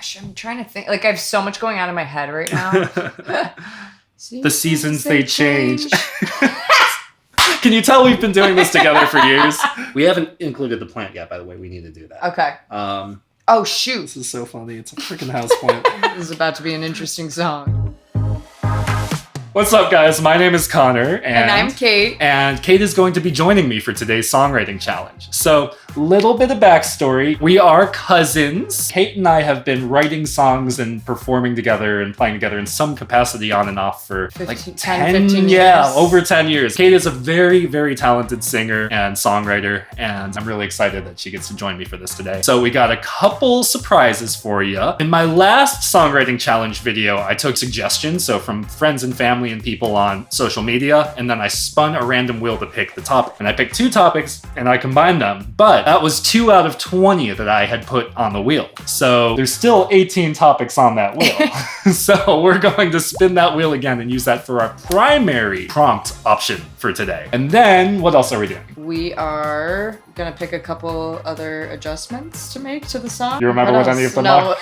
Gosh, I'm trying to think. Like, I have so much going on in my head right now. The seasons, they change. Can you tell we've been doing this together for years? We haven't included the plant yet, by the way. We need to do that. Okay. Oh, shoot. This is so funny. It's a freaking houseplant. This is about to be an interesting song. What's up, guys? My name is Connor. And I'm Kate. And Kate is going to be joining me for today's songwriting challenge. So, little bit of backstory. We are cousins. Kate and I have been writing songs and performing together and playing together in some capacity on and off for 15 years. Yeah, over 10 years. Kate is a very, very talented singer and songwriter, and I'm really excited that she gets to join me for this today. So we got a couple surprises for you. In my last songwriting challenge video, I took suggestions, so from friends and family and people on social media, and then I spun a random wheel to pick the topic. And I picked 2 topics and I combined them, but that was 2 out of 20 that I had put on the wheel. So there's still 18 topics on that wheel. So we're going to spin that wheel again and use that for our primary prompt option for today. And then what else are we doing? We are gonna pick a couple other adjustments to make to the song. You remember what any of them are?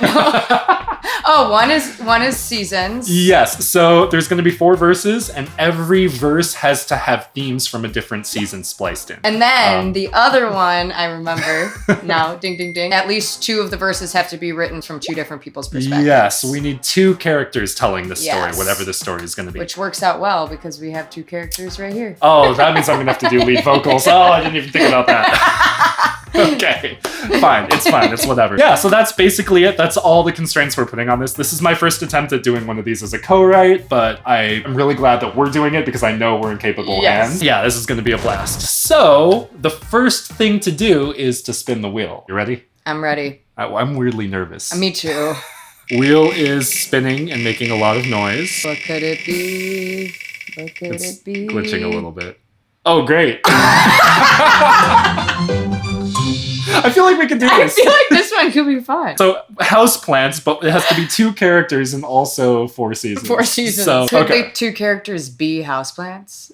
Oh, one is seasons. Yes, so there's gonna be 4 verses, and every verse has to have themes from a different season spliced in. And then the other one, I remember now, ding, ding, ding. At least 2 of the verses have to be written from 2 different people's perspectives. Yes, we need 2 characters telling the story, Yes. whatever the story is gonna be. Which works out well because we have 2 characters right here. Oh, that means I'm gonna have to do lead vocals. Oh, I didn't even think about that. Okay, fine. It's whatever. Yeah, so that's basically it. That's all the constraints we're putting on this. This is my first attempt at doing one of these as a co-write, but I am really glad that we're doing it because I know we're in capable hands. Yeah, this is going to be a blast. So the first thing to do is to spin the wheel. You ready? I'm ready. I'm weirdly nervous. Me too. Wheel is spinning and making a lot of noise. What could it be? What could it be? Glitching a little bit. Oh, great. I feel like we can do this. I feel like this one could be fun. So, houseplants, but it has to be 2 characters and also 4 seasons. 4 seasons. So, Could okay. the 2 characters be houseplants?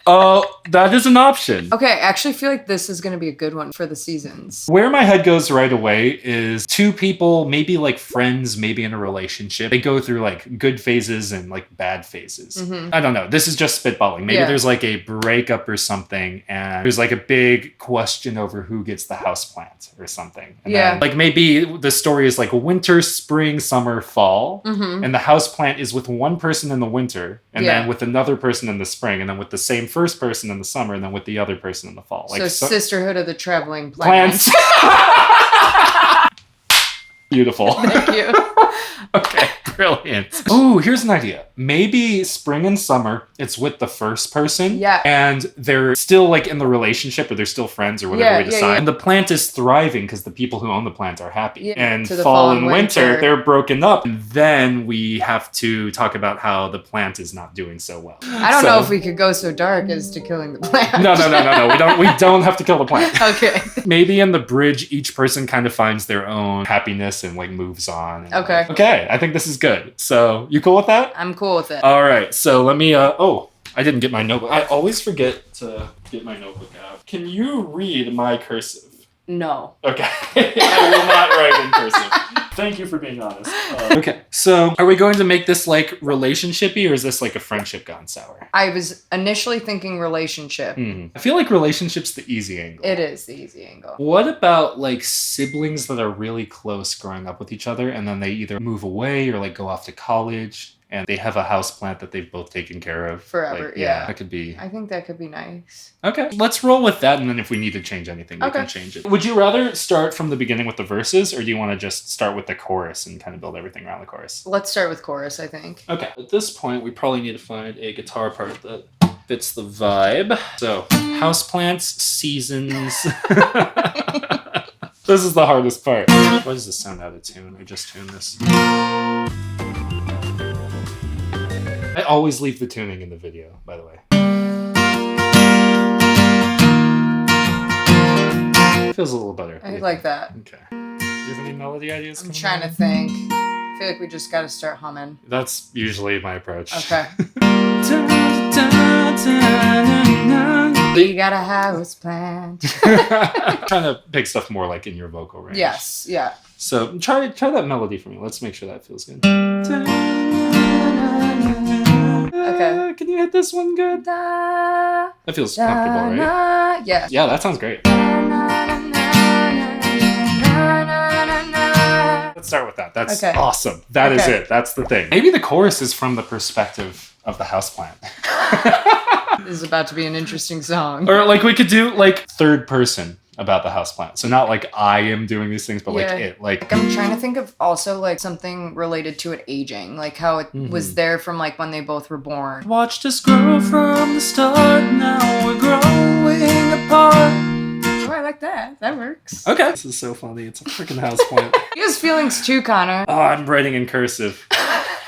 Oh, that is an option. Okay, I actually feel like this is going to be a good one for the seasons. Where my head goes right away is 2 people, maybe like friends, maybe in a relationship. They go through like good phases and like bad phases. Mm-hmm. I don't know. This is just spitballing. Maybe there's like a breakup or something, and there's like a big question over who gets the houseplant or something. And then, like maybe the story is like winter, spring, summer, fall, and the houseplant is with one person in the winter, and then with another person in the spring, and then with the same first person in the summer, and then with the other person in the fall. Like so Sisterhood of the Traveling Plants. Beautiful. Thank you. Okay, brilliant. Ooh, here's an idea. Maybe spring and summer, it's with the first person. Yeah. And they're still like in the relationship, or they're still friends, or whatever we decide. Yeah. And the plant is thriving because the people who own the plant are happy. Yeah. And fall and winter, they're broken up. And then we have to talk about how the plant is not doing so well. I don't know if we could go so dark as to killing the plant. No. We don't have to kill the plant. Okay. Maybe in the bridge, each person kind of finds their own happiness and like moves on. Okay. Okay, I think this is good. So, you cool with that? I'm cool with it. All right, so let me, I didn't get my notebook. I always forget to get my notebook out. Can you read my cursive? No. Okay, I will not write in cursive. Thank you for being honest. Okay, so are we going to make this like relationshipy, or is this like a friendship gone sour? I was initially thinking relationship. I feel like relationship's the easy angle. It is the easy angle. What about like siblings that are really close growing up with each other, and then they either move away or like go off to college, and they have a houseplant that they've both taken care of forever? Like, yeah, that could be. I think that could be nice. Okay, let's roll with that, and then if we need to change anything, we can change it. Would you rather start from the beginning with the verses, or do you want to just start with the chorus and kind of build everything around the chorus? Let's start with chorus, I think. Okay, at this point, we probably need to find a guitar part that fits the vibe. So, houseplants, seasons. This is the hardest part. Why does this sound out of tune? I just tuned this. I always leave the tuning in the video, by the way. Feels a little better. I like that. Okay. Do you have any melody ideas? I'm trying to think. I feel like we just gotta start humming. That's usually my approach. Okay. We got a house plant. Trying to pick stuff more like in your vocal range. Yes, yeah. So try that melody for me. Let's make sure that feels good. Okay. Can you hit this one good? That feels comfortable, right? Yeah. Yeah, that sounds great. Let's start with that. That's awesome. That is it. That's the thing. Maybe the chorus is from the perspective of the houseplant. This is about to be an interesting song. Or like we could do like third person about the houseplant. So not like I am doing these things, but like it. Like I'm trying to think of also like something related to it aging, like how it was there from like when they both were born. Watched us grow from the start, now we're growing apart. Oh, I like that. That works. Okay. This is so funny. It's a freaking houseplant. He has feelings too, Connor. Oh, I'm writing in cursive.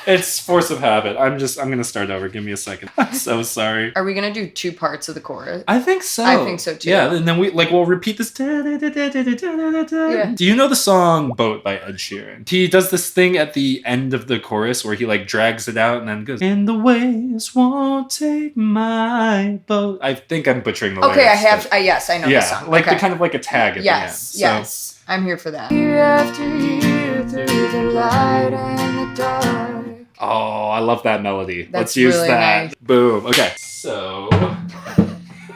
It's force of habit. I'm gonna start over. Give me a second. I'm so sorry. Are we gonna do 2 parts of the chorus? I think so. I think so too. Yeah, and then we'll repeat this. Yeah. Do you know the song Boat by Ed Sheeran? He does this thing at the end of the chorus where he like drags it out and then goes, and the waves won't take my boat. I think I'm butchering the lyrics. Okay, yes, I know the song. Like the kind of like a tag at the end. Yes, I'm here for that. Year after year through the light and the dark. Oh, I love that melody. Let's That's use really that. nice. Boom. Okay. So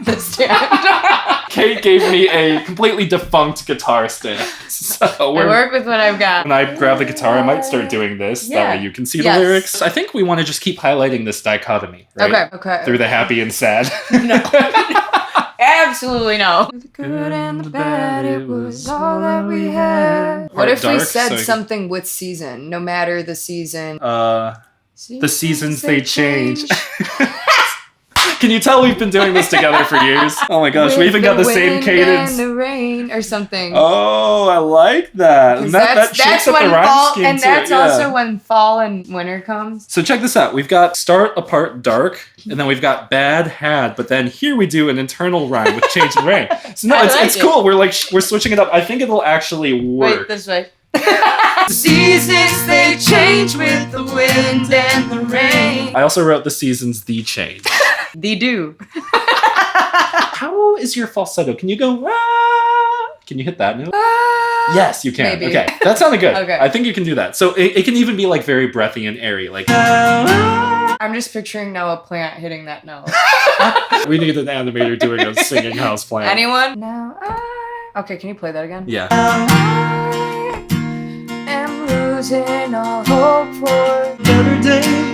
The stand. Kate gave me a completely defunct guitar stand. So I work with what I've got. when I grab the guitar, I might start doing this. That way you can see the lyrics. I think we want to just keep highlighting this dichotomy, right? Okay. Through the happy and sad. Absolutely no. The good and the bad, it was all that we had. What if we said something with season, no matter the season? The seasons, they change. Can you tell we've been doing this together for years? Oh my gosh, we even got the same cadence. And the rain or something. Oh, I like that. And that shakes up the rhyme scheme and too. that's also when fall and winter comes. So check this out. We've got start, apart, dark, and then we've got bad, had, but then here we do an internal rhyme with change and rain. So no, it's cool. We're switching it up. I think it'll actually work. Wait, this way. The seasons, they change with the wind and the rain. I also wrote the seasons, the change. They do. How is your falsetto? Can you go, ah? Can you hit that note? Yes, you can. Maybe. Okay, that sounded good. Okay. I think you can do that. So it can even be like very breathy and airy. Like, I'm just picturing now a plant hitting that note. we need an animator doing a singing house plant. Anyone? Now okay, can you play that again? Yeah. I am losing all hope for better days.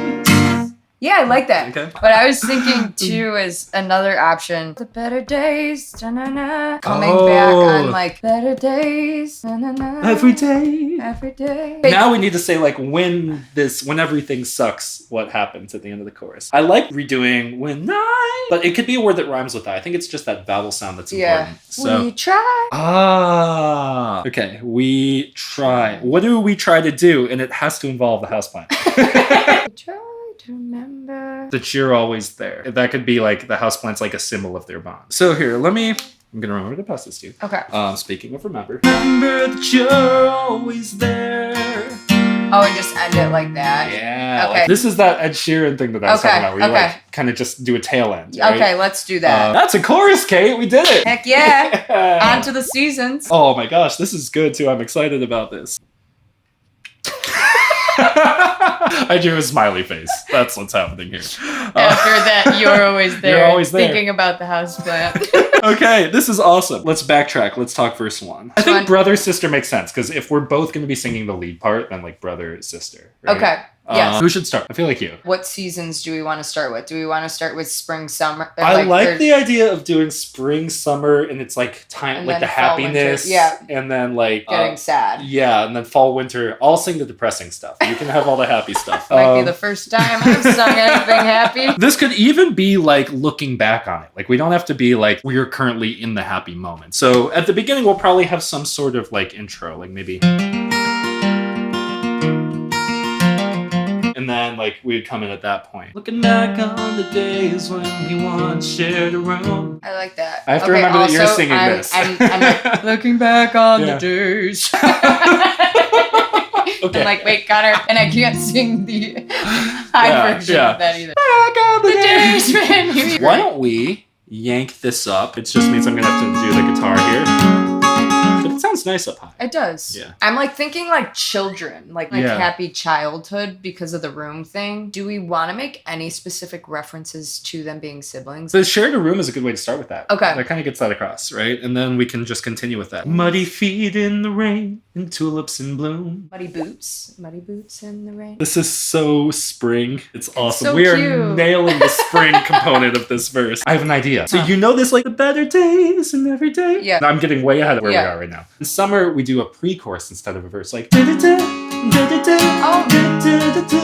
Yeah, I like that. Okay. But I was thinking too as another option. The better days, da-na-na, coming back on like better days, na-na-na, Every day. every day. Now we need to say like when everything sucks, what happens at the end of the chorus. I like redoing when but it could be a word that rhymes with that. I think it's just that vowel sound that's important. So we try. Okay, we try. What do we try to do? And it has to involve the houseplant. We try to remember that you're always there. That could be like the houseplant's like a symbol of their bond. So here, I'm gonna remember to pass this to you. Okay. Speaking of remember that you're always there. Oh, and just end it like that. Yeah. Okay. Like, this is that Ed Sheeran thing that I was talking about, where you like kind of just do a tail end. Right? Okay, let's do that. That's a chorus, Kate. We did it. Heck yeah. On to the seasons. Oh my gosh, this is good too. I'm excited about this. I drew a smiley face. That's what's happening here. After that, you're always there. You're always there. Thinking about the houseplant. Okay, this is awesome. Let's backtrack. Let's talk verse 1. I think brother, sister makes sense, because if we're both going to be singing the lead part, then like brother, sister. Right? Okay. Yes. Who should start? I feel like you. What seasons do we want to start with? Do we want to start with spring, summer? I like the idea of doing spring, summer, and it's like time, like the happiness. Winter. Yeah. And then like getting sad. Yeah, and then fall, winter. I'll sing the depressing stuff. You can have all the happy stuff. Might be the first time I've sung anything happy. This could even be like looking back on it. Like we don't have to be like we're currently in the happy moment. So at the beginning, we'll probably have some sort of like intro, like maybe. And then, like, we'd come in at that point. Looking back on the days when we once shared a room. I like that. I have to remember that you're singing this. I'm like, looking back on the days. Okay. I'm like, wait, Connor, and I can't sing the high version of that either. Back on the days. Man, why don't we yank this up? It just means I'm going to have to do the guitar here. it sounds nice up high. It does. Yeah. I'm like thinking like children, like Yeah. happy childhood because of the room thing. Do we want to make any specific references to them being siblings? So shared a room is a good way to start with that. Okay. That kind of gets that across, right? And then we can just continue with that. Muddy feet in the rain and tulips in bloom. Muddy boots in the rain. This is so spring. It's awesome. so We are cute. nailing the spring component of this verse. I have an idea. So you know this, like the better days and every day? Yeah. I'm getting way ahead of where we Yeah. are right now. In summer, we do a pre-chorus instead of a verse. Like,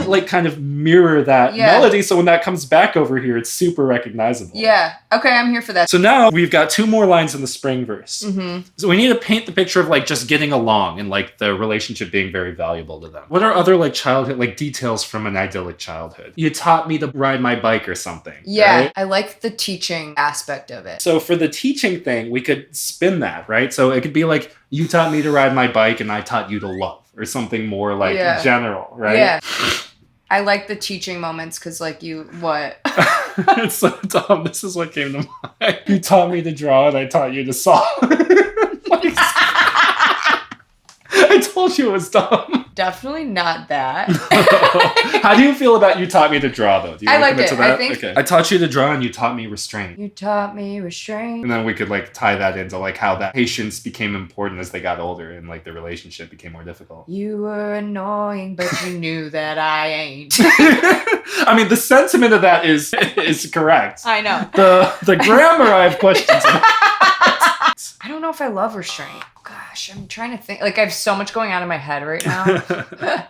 like kind of mirror that Yeah. melody. So when that comes back over here, it's super recognizable. Yeah. Okay, I'm here for that. So now we've got 2 more lines in the spring verse. Mm-hmm. So we need to paint the picture of like just getting along and like the relationship being very valuable to them. What are other like childhood, like details from an idyllic childhood? You taught me to ride my bike or something. Yeah, right? I like the teaching aspect of it. So for the teaching thing, we could spin that, right? So it could be like, you taught me to ride my bike and I taught you to love, or something more like Yeah. general, right? Yeah. I like the teaching moments because, like, what? It's so dumb. This is what came to mind. You taught me to draw and I taught you to saw. Like, I told you it was dumb. Definitely not that. How do you feel about you taught me to draw, though? Do you I wanna like commit it. to that? I think- Okay. I taught you to draw and you taught me restraint. You taught me restraint. And then we could like tie that into like how that patience became important as they got older and like the relationship became more difficult. You were annoying, but you knew that I ain't. I mean, the sentiment of that is correct. I know. The grammar I have questions about. I don't know if I love restraint. Gosh, I'm trying to think. Like, I have so much going on in my head right now. I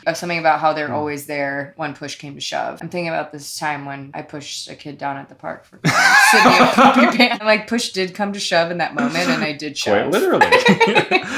have something about how they're always there when push came to shove. I'm thinking about this time when I pushed a kid down at the park for sitting in a puppy band. Like, push did come to shove in that moment, and I did shove. Quite literally.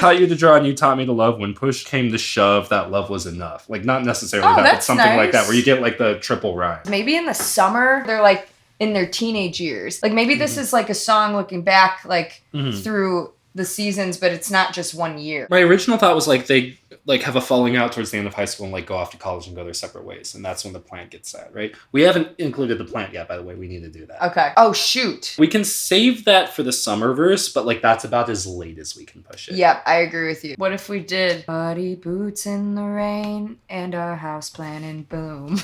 Taught you to draw and you taught me to love. When push came to shove, that love was enough. Like, not necessarily that, but that's something like that, nice. where you get like the triple rhyme. Maybe in the summer, they're like in their teenage years. Like, maybe this is like a song looking back, like, through the seasons, but it's not just one year. My original thought was like they like have a falling out towards the end of high school and like go off to college and go their separate ways, and that's when the plant gets sad, right? We haven't included the plant yet, by the way. We need to do that. Okay. Oh, shoot. We can save that for the summer verse, but like that's about as late as we can push it. Yep, I agree with you. What if we did muddy boots in the rain and our house plant in boom?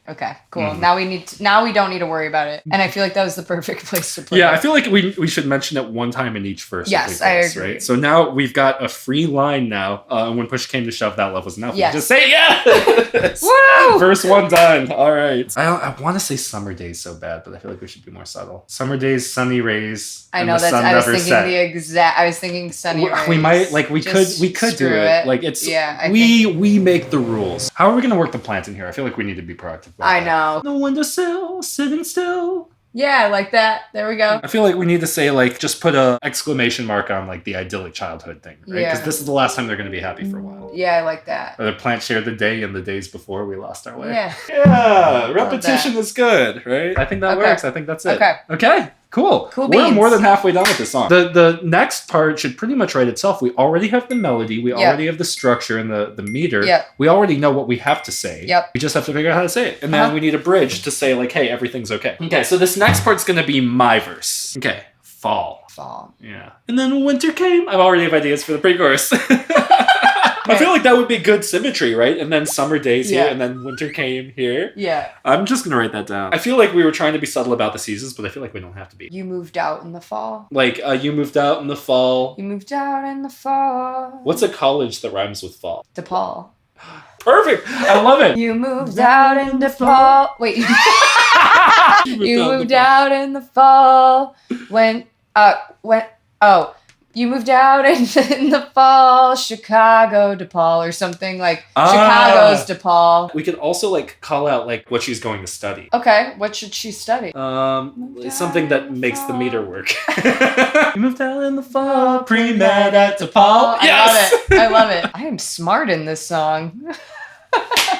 Okay, cool. Now we don't need to worry about it. And I feel like that was the perfect place to put it. Yeah, I feel like we should mention it one time in each verse. Yes, every verse, I agree. Right? So now we've got a free line now. When push came to shove, that love was enough. Yes. Just say yes! Woo! Verse 1 done. All right. I want to say summer days so bad, but I feel like we should be more subtle. Summer days, sunny rays. I and know the that's. sun I was never thinking set. I was thinking sunny. We rays. might like we Just could do screw it. Like it's Yeah, we make the rules. How are we gonna work the plant in here? I feel like we need to be proactive about I that. know. The windowsill, sitting still. Yeah, I like that. There we go. I feel like we need to say like just put a exclamation mark on like the idyllic childhood thing, right? Because Yeah. this is the last time they're gonna be happy for a while. Yeah, I like that. Or the plant shared the day and the days before we lost our way. Yeah. Yeah, repetition is good, right? I think that Okay. works. I think that's it. Okay. Okay. Cool. Cool We're beans. more than halfway done with this song. The next part should pretty much write itself. We already have the melody. We Yep. already have the structure and the meter. Yep. We already know what we have to say. Yep. We just have to figure out how to say it. And then Uh-huh. we need a bridge to say like, hey, everything's okay. Okay, so this next part's going to be my verse. Okay. Fall. Fall. Yeah. And then winter came. I already have ideas for the pre-chorus. I feel like that would be good symmetry, right? And then summer days here, Yeah. and then winter came here. Yeah. I'm just gonna write that down. I feel like we were trying to be subtle about the seasons, but I feel like we don't have to be. You moved out in the fall. Like, you moved out in the fall. You moved out in the fall. What's a college that rhymes with fall? DePaul. Perfect! I love it! You moved out in the fall. Wait. You moved out in the fall. You moved out in the fall, Chicago, DePaul, or something like Chicago's DePaul. We could also, like, call out, like, what she's going to study. Okay, what should she study? Something that makes the meter work. You moved out in the fall, pre-med at DePaul. I love it. I love it. I am smart in this song.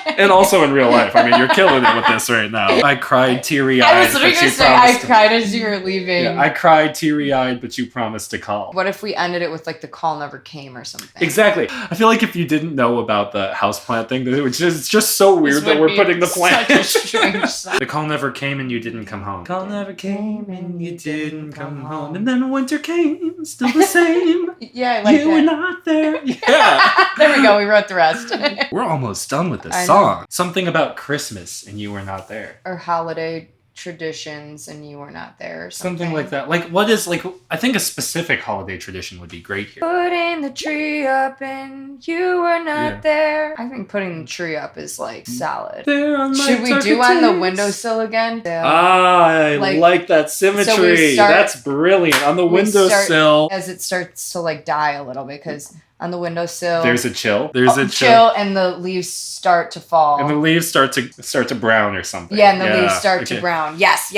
And also in real life. I mean, you're killing it with this right now. I cried teary-eyed. I was literally going to say, I cried as you were leaving. Yeah, I cried teary-eyed, but you promised to call. What if we ended it with like the call never came or something? Exactly. I feel like if you didn't know about the houseplant thing, it's just so weird that we're putting the plant. Such a strange song. The call never came and you didn't come home. Call never came and you didn't come home. And then winter came, still the same. Yeah, I like you were not there. Yeah. There we go. We wrote the rest. We're almost done with this song. Something about Christmas and you were not there. Or holiday traditions and you were not there or something. Like that. Like, what is, like, I think a specific holiday tradition would be great here. Putting the tree up and you were not there. I think putting the tree up is, like, solid. Should we do on the windowsill again? I like that symmetry. So that's brilliant. On the windowsill. As it starts to, like, die a little bit, because on the windowsill there's a chill. There's a chill and the leaves start to fall. And the leaves start to brown or something. Yeah, and the leaves start to brown. Yes.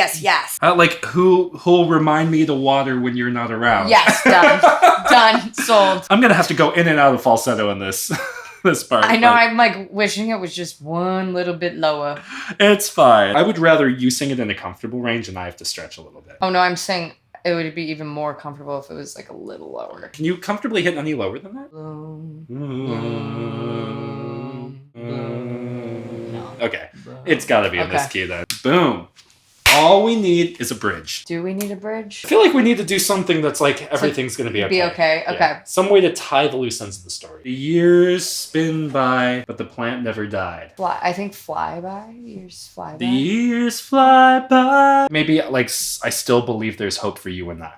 Like who'll remind me to water when you're not around. Yes, done. Done. Sold. I'm gonna have to go in and out of falsetto in this this part. I know, I'm like wishing it was just one little bit lower. It's fine. I would rather you sing it in a comfortable range and I have to stretch a little bit. Oh no, I'm saying it would be even more comfortable if it was like a little lower. Can you comfortably hit any lower than that? No. Okay. It's gotta be in this key then. Boom. All we need is a bridge. Do we need a bridge? I feel like we need to do something that's like everything's gonna be okay. Okay. Yeah. Some way to tie the loose ends of the story. The years spin by, but the plant never died. I think fly by. Years fly by. The years fly by. Maybe like I still believe there's hope for you and I.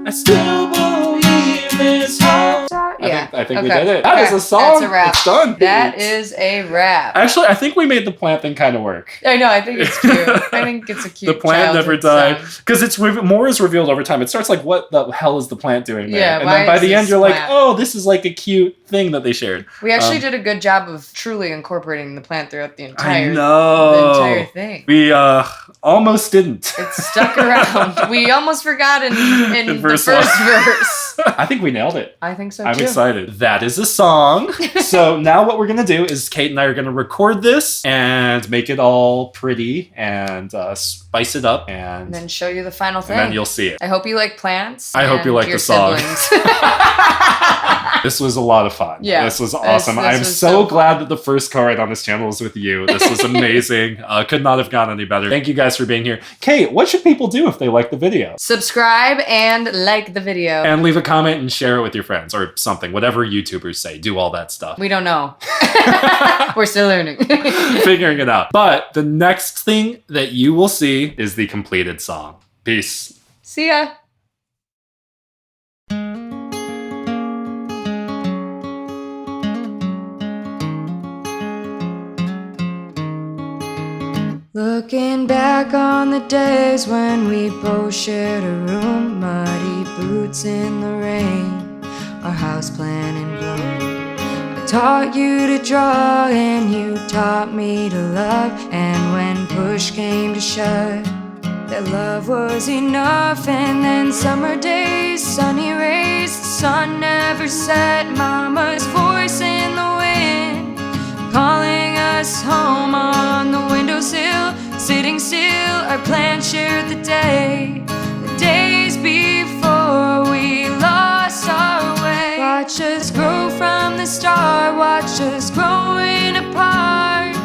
I still believe there's hope. Yeah. I think we did it. That is a song. That's a wrap. It's done. That is a wrap. Actually, I think we made the plant thing kind of work. I know. I think it's cute. I think it's a cute. The plant never died because it's more is revealed over time. It starts like, what the hell is the plant doing there? Yeah. And then by the end, you're like, oh, this is like a cute thing that they shared. We actually did a good job of truly incorporating the plant throughout the entire thing. We almost didn't. It stuck around. We almost forgot in the first verse. I think we nailed it. I think so too. I'm excited. That is a song. So now what we're going to do is Kate and I are going to record this and make it all pretty and spice it up and then show you the final thing. And then you'll see it. I hope you like plants. I hope you like the song. This was a lot of fun. Yeah. This was awesome. I'm so glad that the first co-write on this channel was with you. This was amazing. Could not have gone any better. Thank you guys for being here. Kate, what should people do if they like the video? Subscribe and like the video. And leave a comment and share it with your friends or something. Whatever YouTubers say. Do all that stuff. We don't know. We're still learning. Figuring it out. But the next thing that you will see is the completed song. Peace. See ya. Looking back on the days when we both shared a room, muddy boots in the rain, our houseplant in bloom. I taught you to draw and you taught me to love, and when push came to shove, that love was enough. And then summer days, sunny rays, the sun never set, mama's voice in the wind calling us home on the windowsill. Sitting still, our plant shared the day, the days before we lost our way. Watch us grow from the start, watch us growing apart,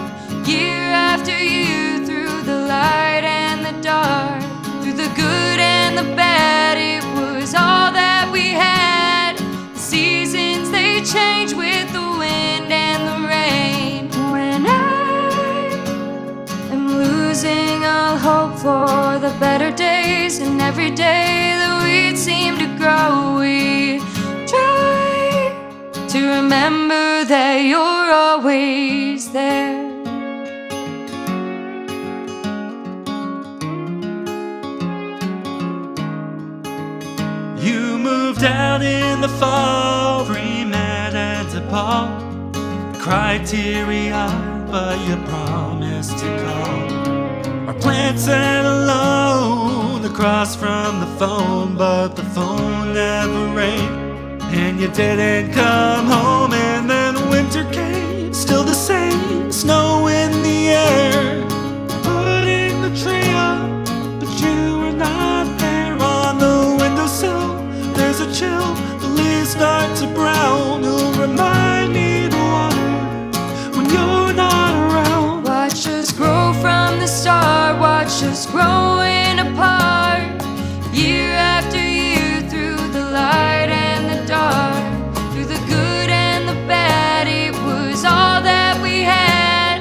year after year, through the light and the dark, through the good and the bad. It was all that we had. The seasons, they change with the wind and the rain. When I am losing all hope for the better days, and every day the weeds seem to grow, we try to remember that you're always there. You moved out in the fall, pre-med and DePaul. Cried teary-eyed, but you promised to call. Our plant sat alone across from the phone, but the phone never rang, and you didn't come home. And then same, snow in the air. Putting the tree up, but you were not there. On the windowsill, there's a chill. The leaves start to brown. You'll remind me to water when you're not around. Watch us grow from the start, watch us growing apart. Year after year, through the light and the dark, through the good and the bad, it was all that we had.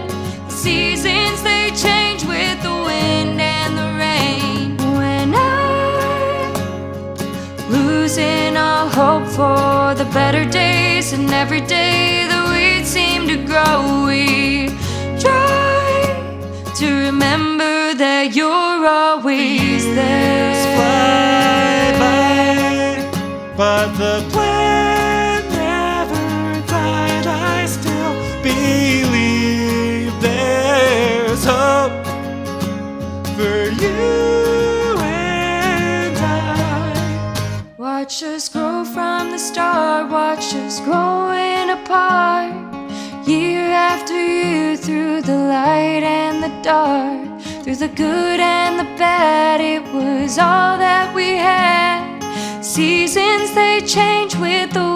The seasons, they change with the wind and the rain. When I'm losing all hope for the better days, and every day the weeds seem to grow, we try to remember that you're always there. Fly by, but the plan never died. I still believe there's hope for you and I. Watch us grow from the start, watch us growing apart. Year after year, through the light and the dark, through the good and the bad, it was all that we had. Seasons, they change with the